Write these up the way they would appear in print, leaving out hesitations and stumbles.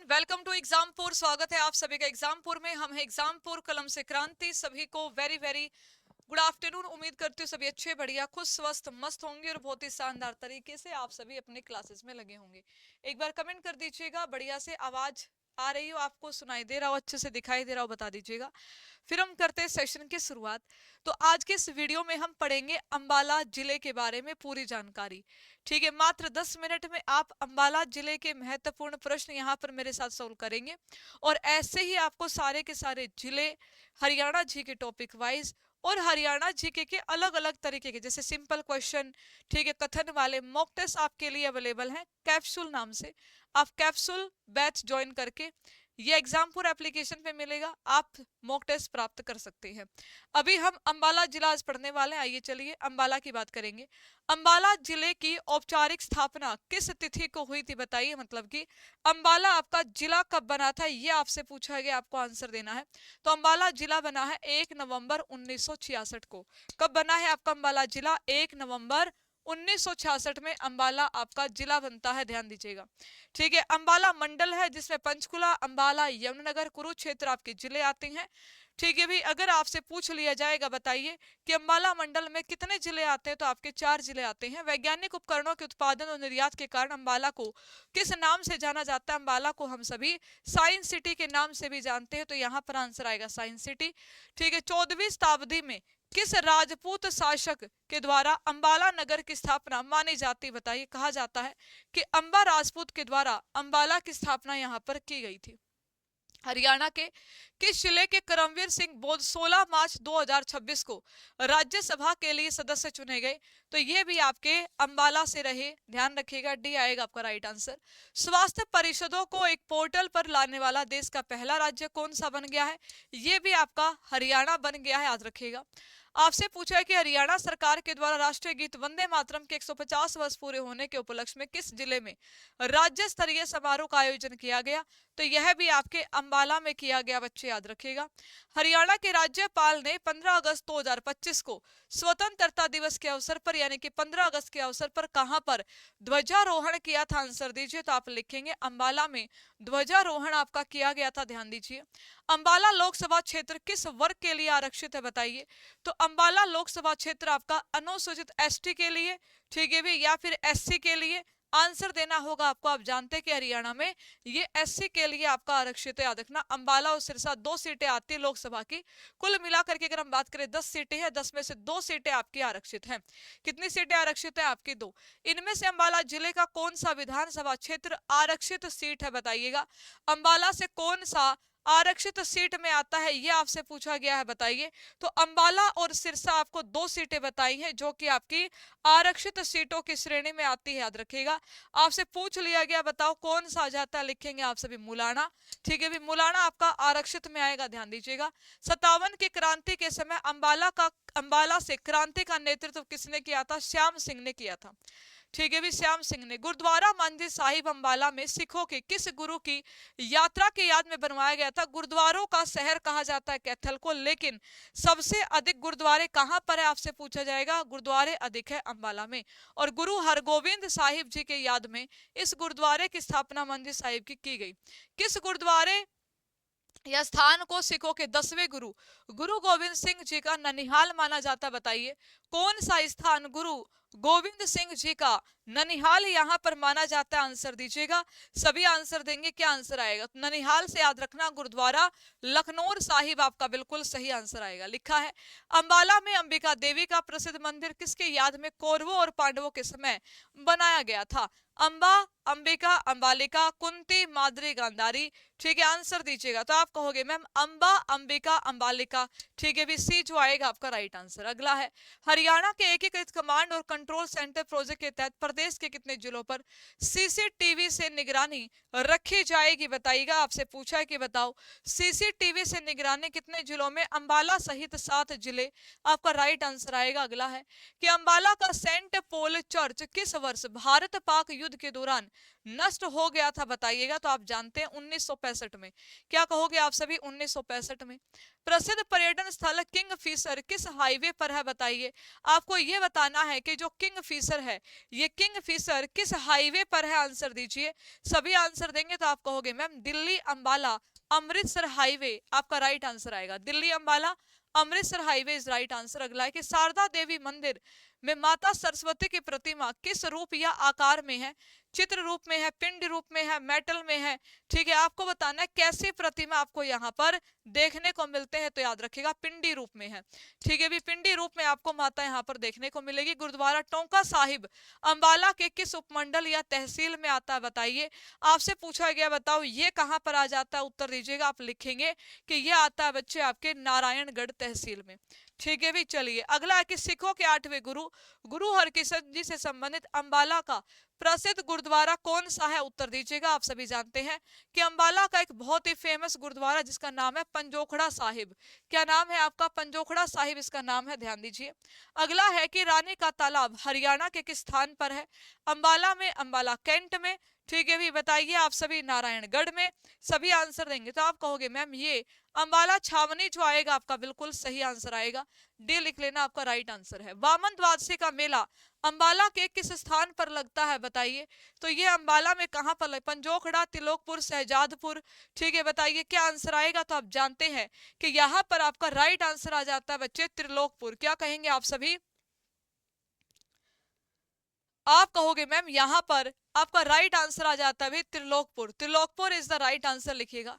Welcome to Exampur. स्वागत है आप सभी का एग्जामपुर में। हम हैं एग्जामपुर, कलम से क्रांति। सभी को वेरी वेरी गुड आफ्टरनून। उम्मीद करती हूँ सभी अच्छे, बढ़िया, खुश, स्वस्थ, मस्त होंगे और बहुत ही शानदार तरीके से आप सभी अपने क्लासेस में लगे होंगे। एक बार कमेंट कर दीजिएगा, बढ़िया से आवाज आ रही हो, आपको सुनाई दे रहा हो, अच्छे से दिखाई दे रहा हो, बता दीजिएगा। फिर हम करते हैं सेशन की शुरुआत। तो आज के इस वीडियो में हम पढ़ेंगे अंबाला जिले के बारे में पूरी जानकारी। ठीक है, मात्र 10 मिनट में आप अंबाला जिले के महत्वपूर्ण प्रश्न यहाँ पर मेरे साथ सोल्व करेंगे और ऐसे ही आपको सारे के सारे जिले, हरियाणा जी के टॉपिक वाइज और हरियाणा जीके के अलग अलग तरीके के, जैसे सिंपल क्वेश्चन, ठीक है, कथन वाले मॉक टेस्ट आपके लिए अवेलेबल हैं कैप्सूल नाम से। आप कैप्सूल बैच ज्वाइन करके, ये एग्जामपुर एप्लीकेशन पे मिलेगा, आप मॉक टेस्ट प्राप्त कर सकते हैं। अभी हम अंबाला जिला आज पढ़ने वाले हैं। आइए चलिए अंबाला की बात करेंगे। अंबाला जिले की औपचारिक स्थापना किस तिथि को हुई थी बताइए। मतलब कि अंबाला आपका जिला कब बना था, ये आपसे पूछा गया, आपको आंसर देना है। तो अंबाला जिला बना है 1 नवंबर 1966 को। कब बना है आपका अंबाला जिला? 1 नवंबर 1966 में अंबाला आपका जिला बनता है, ध्यान दीजिएगा। ठीक है, अंबाला मंडल है जिसमें पंचकुला, अंबाला, यमुनानगर, कुरुक्षेत्र आपके जिले आते हैं। ठीक है भाई, अगर आपसे पूछ लिया जाएगा बताइए कि अंबाला मंडल में कितने जिले आते हैं, तो आपके 4 जिले आते हैं। वैज्ञानिक उपकरणों के उत्पादन और निर्यात के कारण अंबाला को किस नाम से जाना जाता है? अंबाला को हम सभी साइंस सिटी के नाम से भी जानते हैं, तो यहाँ पर आंसर आएगा साइंस सिटी। ठीक है, 14वीं शताब्दी में किस राजपूत शासक के द्वारा अंबाला नगर की स्थापना मानी जाती? बताइए। कहा जाता है कि अंबा राजपूत के द्वारा अंबाला की स्थापना यहाँ पर की गई थी। हरियाणा के किस जिले के करमवीर सिंह बोध 16 मार्च 2026 को राज्यसभा के लिए सदस्य चुने गए? तो ये भी आपके अंबाला से रहे, ध्यान रखिएगा। डी आएगा आपका राइट आंसर। स्वास्थ्य परिषदों को एक पोर्टल पर लाने वाला देश का पहला राज्य कौन सा बन गया है? ये भी आपका हरियाणा बन गया है, याद रखिएगा। आपसे पूछा है कि हरियाणा सरकार के द्वारा राष्ट्रीय गीत वंदे मातरम के 150 वर्ष पूरे होने के उपलक्ष्य में किस जिले में राज्य स्तरीय समारोह का आयोजन किया गया? तो यह भी आपके अंबाला में किया गया, बच्चे याद रखिएगा। हरियाणा के राज्यपाल ने 15 अगस्त 2025 को स्वतंत्रता दिवस के अवसर पर, यानी कि 15 अगस्त के अवसर पर कहां पर ध्वजारोहण किया था? आंसर दीजिए। तो आप लिखेंगे अंबाला में ध्वजारोहण आपका किया गया था, ध्यान दीजिए। अंबाला लोकसभा क्षेत्र किस वर्ग के लिए आरक्षित है? बताइए। तो अंबाला लोकसभा क्षेत्र आपका अनुसूचित एसटी के लिए, ठीक है भी, या फिर एससी के लिए आंसर देना होगा आपको। आप जानते हैं कि हरियाणा में ये एससी के लिए आपका आरक्षित है, याद रखना। अंबाला और सिरसा 2 सीटें आती है लोकसभा की। कुल मिलाकर के अगर हम बात करें 10 सीटें हैं, 10 में से 2 सीटें आपकी आरक्षित हैं। कितनी सीटें आरक्षित है? आपकी 2। इनमें से अंबाला जिले का कौन सा विधानसभा क्षेत्र आरक्षित सीट है? बताइएगा। अंबाला से कौन सा आरक्षित सीट में आता है, यह आपसे पूछा गया है, बताइए। तो अंबाला और सिरसा आपको 2 सीटें बताई हैं जो कि आपकी आरक्षित सीटों की श्रेणी में आती है, याद रखिएगा। आपसे पूछ लिया गया, बताओ कौन सा आ जाता है? लिखेंगे आप सभी मुलाना। ठीक है भी, मुलाना आपका आरक्षित में आएगा, ध्यान दीजिएगा। 57 की क्रांति के समय अंबाला से क्रांति का नेतृत्व किसने किया था? श्याम सिंह ने किया था। ठीक है भी, श्याम सिंह ने। गुरुद्वारा मंदिर साहिब अंबाला में सिखों के किस गुरु की यात्रा की याद में बनवाया गया था? गुरुद्वारों का शहर कहा जाता है कैथल को, लेकिन सबसे अधिक गुरुद्वारे कहां पर है आपसे पूछा जाएगा। गुरुद्वारे अधिक है अंबाला में। और गुरु हरगोविंद साहिब जी के याद में इस गुरुद्वारे की स्थापना मंदिर साहिब की गई। किस गुरुद्वारे यह स्थान को सिखों के 10वें गुरु गुरु गोविंद सिंह जी का ननिहाल माना जाता? बताइए कौन सा स्थान गुरु गोविंद सिंह जी का ननिहाल यहां पर माना जाता है? आंसर दीजिएगा। सभी आंसर देंगे, क्या आंसर आएगा? तो ननिहाल से याद रखना गुरुद्वारा लखनौर साहिब आपका बिल्कुल सही आंसर आएगा। लिखा है अंबाला में अंबिका देवी का प्रसिद्ध मंदिर किसके याद में कौरवों और पांडवों के समय बनाया गया था? अंबा, अंबिका, अंबालिका, कुंती, माद्री, गांधारी। ठीक है, आंसर दीजिएगा। तो आप कहोगे मैम अंबा, अंबिका, अंबालिका। ठीक है भी, सी जो आएगा आपका राइट आंसर। अगला है हरियाणा के एकीकृत कमांड और कंट्रोल सेंटर प्रोजेक्ट के तहत प्रदेश के कितने जिलों पर सीसीटीवी से निगरानी रखी जाएगी? बताइएगा। आपसे पूछा है कि बताओ सीसीटीवी से निगरानी कितने जिलों में? अंबाला सहित 7 जिले, आपका राइट आंसर आएगा। अगला है कि अंबाला का सेंट पॉल चर्च किस वर्ष भारत पाक महायुद्ध के दौरान नष्ट हो गया था बताइएगा? तो आप जानते हैं 1965 में। क्या कहोगे आप सभी? 1965 में। प्रसिद्ध पर्यटन स्थल किंग फिशर किस हाईवे पर है बताइए? आपको यह बताना है कि जो किंग फिशर है, ये किंग फिशर किस हाईवे पर है, आंसर दीजिए। सभी आंसर देंगे तो आप कहोगे मैम दिल्ली अंबाला अमृतसर हाईवे आपका राइट आंसर आएगा। Delhi Ambala Amritsar highway is right answer. अगला है कि शारदा देवी मंदिर में माता सरस्वती की प्रतिमा किस रूप या आकार में है? चित्र रूप में है, पिंड रूप में है, मेटल में है। ठीक है, आपको बताना है कैसी प्रतिमा आपको यहाँ पर देखने को मिलते हैं। तो याद रखिएगा पिंडी रूप में है। ठीक है, भी पिंडी रूप में आपको माता यहाँ पर देखने को मिलेगी। गुरुद्वारा टोंका साहिब अंबाला के किस उपमंडल या तहसील में आता है बताइए? आपसे पूछा गया बताओ ये कहाँ पर आ जाता है, उत्तर दीजिएगा। आप लिखेंगे कि ये आता है बच्चे आपके नारायणगढ़ तहसील में। ठीक है भी, चलिए अगला है कि सिखों के 8वें गुरु गुरु हरकृष्ण जी से संबंधित अंबाला का प्रसिद्ध गुरुद्वारा कौन सा है? उत्तर दीजिएगा। आप सभी जानते हैं कि अंबाला का एक बहुत ही फेमस गुरुद्वारा जिसका नाम है पंजोखड़ा साहिब। क्या नाम है आपका? पंजोखड़ा साहिब इसका नाम है, ध्यान दीजिए। अगला है कि रानी का तालाब हरियाणा के किस स्थान पर है? अंबाला में, अंबाला कैंट में। ठीक है भी, बताइए आप सभी। नारायणगढ़ में। सभी आंसर देंगे तो आप कहोगे मैम ये अंबाला छावनी जो आएगा आपका बिल्कुल सही आंसर आएगा। डी लिख लेना, आपका राइट आंसर है। वामन द्वादशी का मेला अंबाला के किस स्थान पर लगता है बताइए? तो ये अंबाला में कहां पर पंजोखड़ा, तिलोकपुर, शहजादपुर। ठीक है, बताइए क्या आंसर आएगा? तो आप जानते हैं कि यहाँ पर आपका राइट आंसर आ जाता है बच्चे त्रिलोकपुर। क्या कहेंगे आप सभी? आप कहोगे मैम यहाँ पर आपका राइट आंसर आ जाता है भाई Trilokpur. Trilokpur is the right answer लिखिएगा।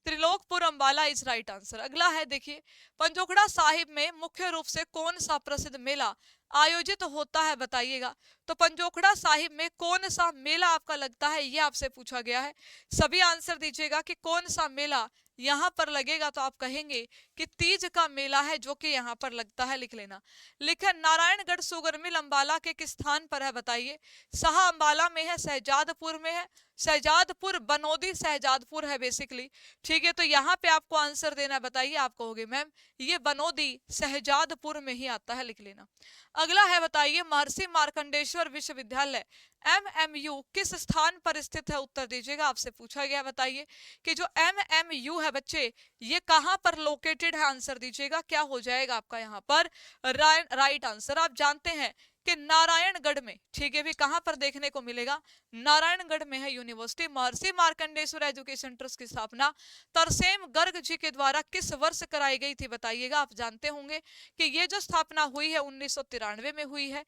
Trilokpur Ambala is right answer. अगला है देखिए, पंजोखड़ा साहिब में मुख्य रूप से कौन सा प्रसिद्ध मेला आयोजित होता है बताइएगा? तो पंजोखड़ा साहिब में कौन सा मेला आपका लगता है, ये आपसे पूछा गया है। सभी आंसर दीजिएगा कि कौन सा मेला यहाँ पर लगेगा। तो आप कहेंगे कि तीज का मेला है जो कि यहाँ पर लगता है, लिख लेना। लिखा नारायणगढ़ शुगर मिल अंबाला के किस स्थान पर है बताइए? शाह अंबाला में है, शहजादपुर में है, शहजादपुर बनोदी शहजादपुर है बेसिकली। ठीक है, तो यहाँ पे आपको आंसर देना है, बताइए। आप कहोगे मैम ये बनोदी शहजादपुर में ही आता है, लिख लेना। अगला है बताइए, महर्षि मार्कंडेश्वर विश्वविद्यालय MMU किस स्थान पर स्थित है? उत्तर दीजिएगा। आपसे पूछा गया बताइए कि जो MMU है बच्चे ये कहां पर लोकेटेड है, आंसर दीजिएगा। क्या हो जाएगा आपका यहाँ पर राइट आंसर? आप जानते हैं कि नारायणगढ़ में। ठीक है भी, कहां पर देखने को मिलेगा? नारायणगढ़ में है यूनिवर्सिटी। महर्षि मार्कंडेश्वर एजुकेशन ट्रस्ट की स्थापना तरसेम गर्ग जी के द्वारा किस वर्ष कराई गई थी बताइएगा? आप जानते होंगे कि ये जो स्थापना हुई है 1993 में हुई है।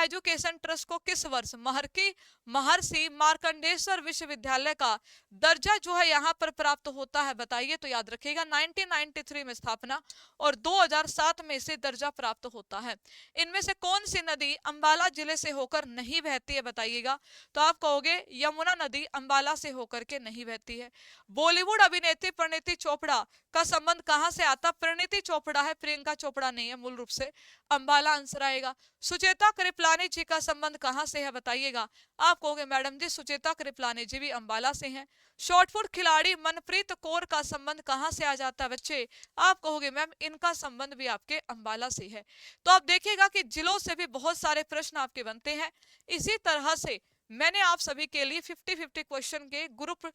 एजुकेशन ट्रस्ट को किस वर्ष महर्षि मार्कंडेश्वर विश्वविद्यालय का दर्जा जो है यहाँ पर प्राप्त होता है बताइए? तो याद रखिएगा 1993 में स्थापना और 2007 में इसे दर्जा प्राप्त होता है। इनमें से कौन सी नदी अंबाला जिले से होकर नहीं बहती है बताइएगा? तो आप कहोगे यमुना नदी अंबाला से होकर के नहीं बहती है। बॉलीवुड अभिनेत्री परिणीति चोपड़ा का संबंध कहां से आता? परिणीति चोपड़ा है, प्रियंका चोपड़ा नहीं है, मूल रूप से अंबाला आंसर आएगा। सुचेता कृपलानी जी का संबंध कहां से है बताइएगा? आप कहोगे मैडम जी सुचेता कृपलानी जी भी अंबाला से हैं। शॉटपुट खिलाड़ी मनप्रीत कौर का संबंध कहां से आ जाता है बच्चे? आप कहोगे मैम इनका संबंध भी आपके अंबाला से है। तो आप देखिएगा कि जिलों से भी बहुत सारे प्रश्न आपके बनते हैं। इसी तरह से मैंने आप सभी के लिए 50-50 क्वेश्चन के ग्रुप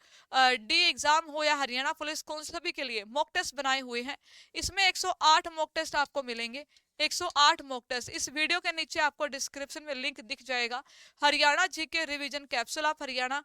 डी एग्जाम हो या हरियाणा पुलिस कांस्टेबल के लिए मॉक टेस्ट बनाए हुए हैं। इसमें 108 मॉक टेस्ट आपको मिलेंगे। 108 मॉक टेस्ट। इस वीडियो के नीचे आपको डिस्क्रिप्शन में लिंक दिख जाएगा। हरियाणा जीके रिवीजन कैप्सूल, आप हरियाणा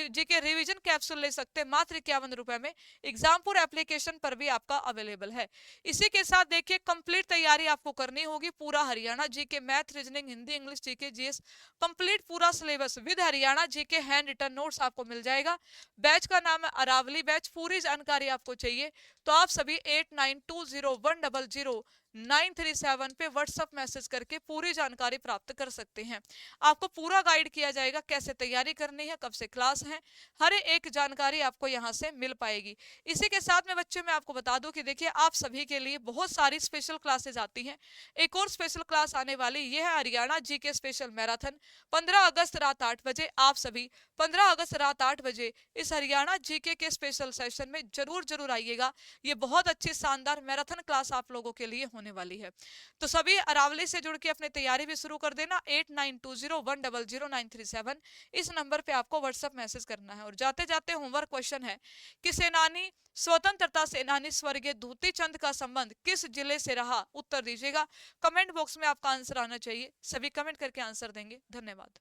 जीके रिवीजन कैप्सूल ले सकते हैं मात्र 51 रुपए में। एग्जामपुर एप्लीकेशन पर भी आपका अवेलेबल है। इसी के साथ देखिए कंप्लीट तैयारी आपको करनी होगी। पूरा Haryana GK math, reasoning, Hindi, English, GK, GS complete पूरा syllabus with Haryana GK handwritten notes आपको मिल जाएगा। बैच का नाम है अरावली बैच। पूरी जानकारी आपको चाहिए तो आप सभी 8920100937 पे व्हाट्सएप मैसेज करके पूरी जानकारी प्राप्त कर सकते हैं। आपको पूरा गाइड किया जाएगा कैसे तैयारी करनी है, कब से क्लास है, हर एक जानकारी आपको यहाँ से मिल पाएगी। इसी के साथ में बच्चों मैं आपको बता दूं कि देखिए आप सभी के लिए बहुत सारी स्पेशल क्लासेज आती हैं। एक और स्पेशल क्लास आने वाली ये है हरियाणा जीके स्पेशल मैराथन। 15 अगस्त रात 8 बजे आप सभी 15 अगस्त रात 8 बजे इस हरियाणा जीके के स्पेशल सेशन में जरूर आइएगा। ये बहुत अच्छी शानदार मैराथन क्लास आप लोगों के लिए होने होने वाली है। तो सभी अरावली से जुड़ के अपनी तैयारी भी शुरू कर देना। 8920100937 इस नंबर पे आपको व्हाट्सएप मैसेज करना है। और जाते जाते होमवर्क क्वेश्चन है कि सेनानी स्वतंत्रता सेनानी स्वर्गीय दूती चंद का संबंध किस जिले से रहा, उत्तर दीजिएगा। कमेंट बॉक्स में आपका आंसर आना चाहिए। सभी कमेंट करके आंसर देंगे। धन्यवाद।